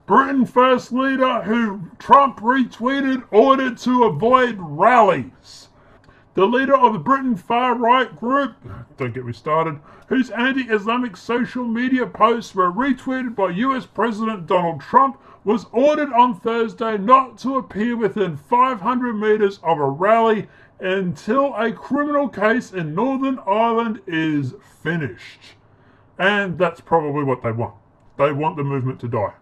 Britain First leader who Trump retweeted ordered to avoid rallies. The leader of the Britain far-right group, don't get me started, whose anti-Islamic social media posts were retweeted by US President Donald Trump, was ordered on Thursday not to appear within 500 metres of a rally until a criminal case in Northern Ireland is finished. And that's probably what they want. They want the movement to die.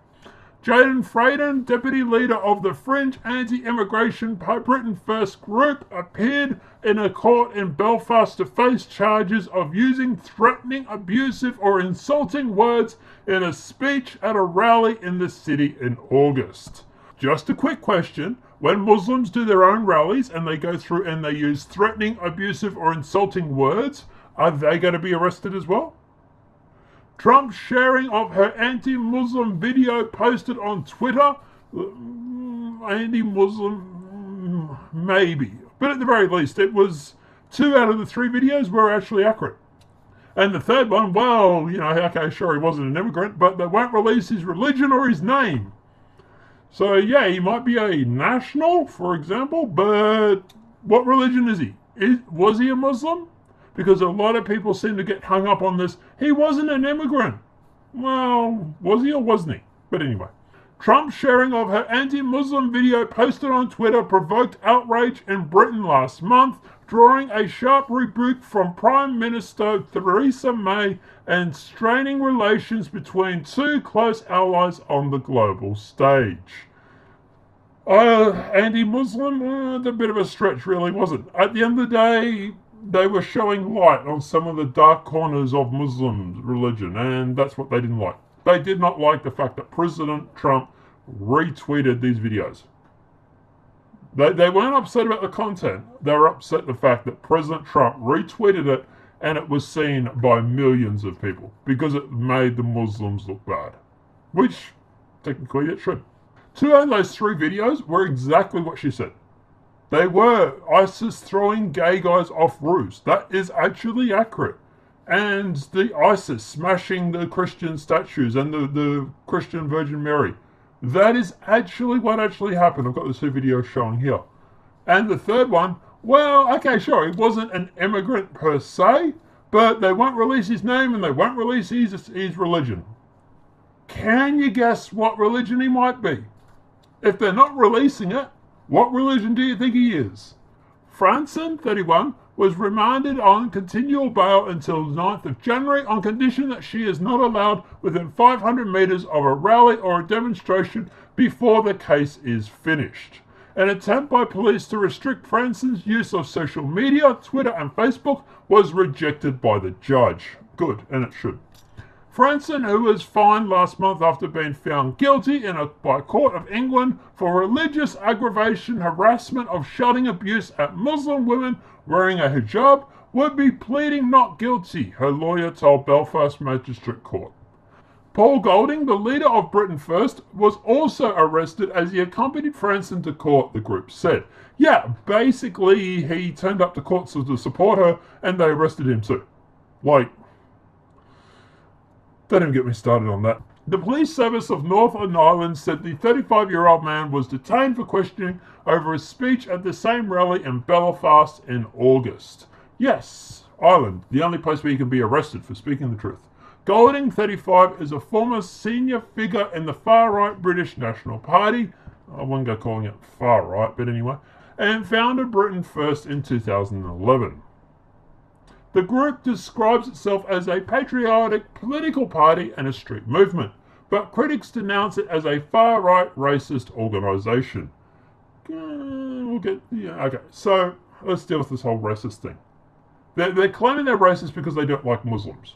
Jaden Frayden, deputy leader of the fringe anti-immigration Britain First group, appeared in a court in Belfast to face charges of using threatening, abusive or insulting words in a speech at a rally in the city in August. Just a quick question. When Muslims do their own rallies and they go through and they use threatening, abusive or insulting words, are they going to be arrested as well? Trump's sharing of her anti-Muslim video posted on Twitter, anti-Muslim, maybe. But at the very least, it was 2 out of the 3 videos were actually accurate. And the third one, well, okay, sure, he wasn't an immigrant, but they won't release his religion or his name. So, yeah, he might be a national, for example, but what religion is he? Was he a Muslim? Because a lot of people seem to get hung up on this. He wasn't an immigrant. Well, was he or wasn't he? But anyway. Trump's sharing of her anti-Muslim video posted on Twitter provoked outrage in Britain last month, drawing a sharp rebuke from Prime Minister Theresa May and straining relations between 2 close allies on the global stage. Anti-Muslim? A bit of a stretch, really, wasn't it? At the end of the day, they were showing light on some of the dark corners of Muslim religion, and that's what they didn't like. They did not like the fact that President Trump retweeted these videos. They weren't upset about the content. They were upset at the fact that President Trump retweeted it and it was seen by millions of people because it made the Muslims look bad. Which, technically, it should. 2 of those 3 videos were exactly what she said. They were ISIS throwing gay guys off roofs. That is actually accurate. And the ISIS smashing the Christian statues and the Christian Virgin Mary. That is actually what actually happened. I've got the 2 videos showing here. And the third one, well, okay, sure, he wasn't an immigrant per se, but they won't release his name and they won't release his religion. Can you guess what religion he might be? If they're not releasing it, what religion do you think he is? Franson, 31, was remanded on continual bail until 9th of January on condition that she is not allowed within 500 metres of a rally or a demonstration before the case is finished. An attempt by police to restrict Franson's use of social media, Twitter and Facebook, was rejected by the judge. Good, and it should. Franson, who was fined last month after being found guilty by a court of England for religious aggravation, harassment of shouting abuse at Muslim women wearing a hijab, would be pleading not guilty, her lawyer told Belfast Magistrate Court. Paul Golding, the leader of Britain First, was also arrested as he accompanied Franson to court, the group said. Yeah, basically he turned up to court to support her and they arrested him too. Don't even get me started on that. The police service of Northern Ireland said the 35-year-old man was detained for questioning over his speech at the same rally in Belfast in August. Yes, Ireland, the only place where you can be arrested for speaking the truth. Golding, 35, is a former senior figure in the far-right British National Party. I wouldn't go calling it far-right, but anyway. And founded Britain First in 2011. The group describes itself as a patriotic political party and a street movement, but critics denounce it as a far-right racist organisation. Okay, so let's deal with this whole racist thing. They're claiming they're racist because they don't like Muslims.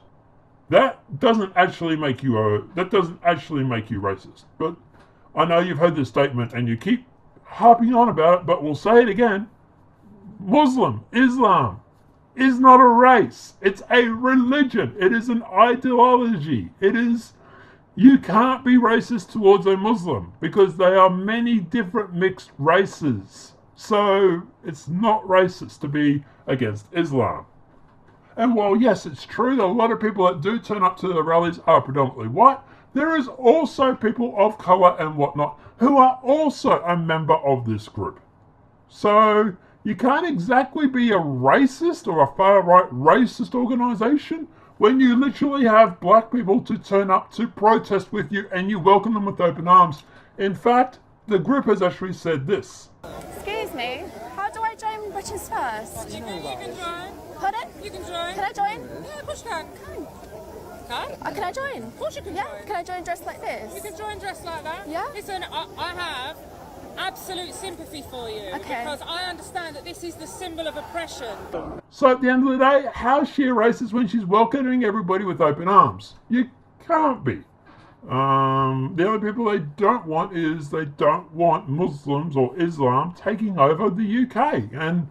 That doesn't actually make you racist. But I know you've heard this statement and you keep harping on about it, but we'll say it again. Islam is not a race. It's a religion. It is an ideology. You can't be racist towards a Muslim because they are many different mixed races. So it's not racist to be against Islam. And while, yes, it's true that a lot of people that do turn up to the rallies are predominantly white, there is also people of colour and whatnot who are also a member of this group. So you can't exactly be a racist or a far-right racist organisation when you literally have black people to turn up to protest with you and you welcome them with open arms. In fact, the group has actually said this. Excuse me, how do I join Britain's First? You can join. Pardon? You can join. Can I join? Yeah, of course you can. Can I join? Of course you can Yeah, join. can I join dressed like this? You can join dressed like that. Yeah. Listen, I have absolute sympathy for you. Okay. Because I understand that this is the symbol of oppression. So at the end of the day, how's she a racist when she's welcoming everybody with open arms? You can't be. The other people they don't want is they don't want Muslims or Islam taking over the UK. And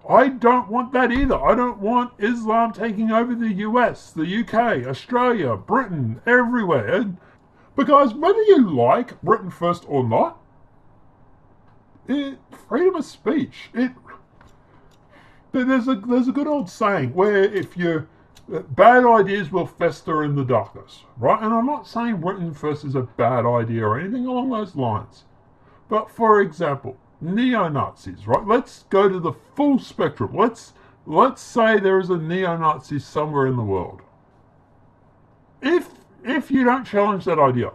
I don't want that either. I don't want Islam taking over the US, the UK, Australia, Britain, everywhere. And because whether you like Britain First or not, freedom of speech. There's a good old saying where if you bad ideas will fester in the darkness, right? And I'm not saying Britain First is a bad idea or anything along those lines. But for example, neo-Nazis, right? Let's go to the full spectrum. Let's say there is a neo-Nazi somewhere in the world. If you don't challenge that idea,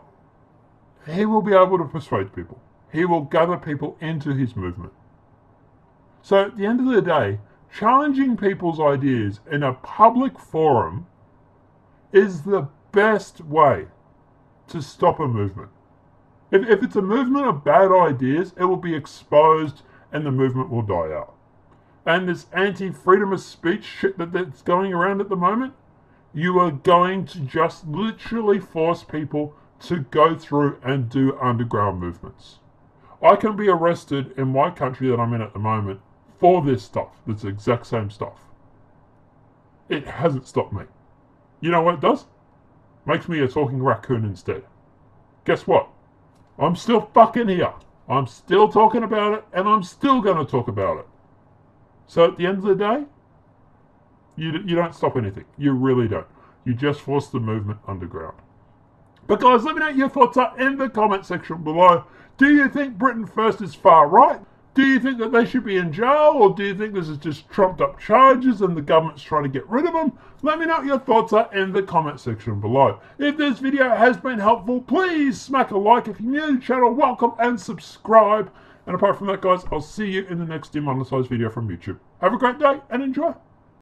he will be able to persuade people. He will gather people into his movement. So at the end of the day, challenging people's ideas in a public forum is the best way to stop a movement. If it's a movement of bad ideas, it will be exposed and the movement will die out. And this anti-freedom of speech shit that's going around at the moment, you are going to just literally force people to go through and do underground movements. I can be arrested in my country that I'm in at the moment for this stuff, this exact same stuff. It hasn't stopped me. You know what it does? Makes me a talking raccoon instead. Guess what? I'm still fucking here. I'm still talking about it, and I'm still going to talk about it. So at the end of the day, you don't stop anything. You really don't. You just force the movement underground. But guys, let me know what your thoughts are in the comment section below. Do you think Britain First is far right? Do you think that they should be in jail, or do you think this is just trumped up charges and the government's trying to get rid of them? Let me know what your thoughts are in the comment section below. If this video has been helpful, please smack a like. If you're new to the channel, welcome and subscribe. And apart from that, guys, I'll see you in the next demonetized video from YouTube. Have a great day and enjoy.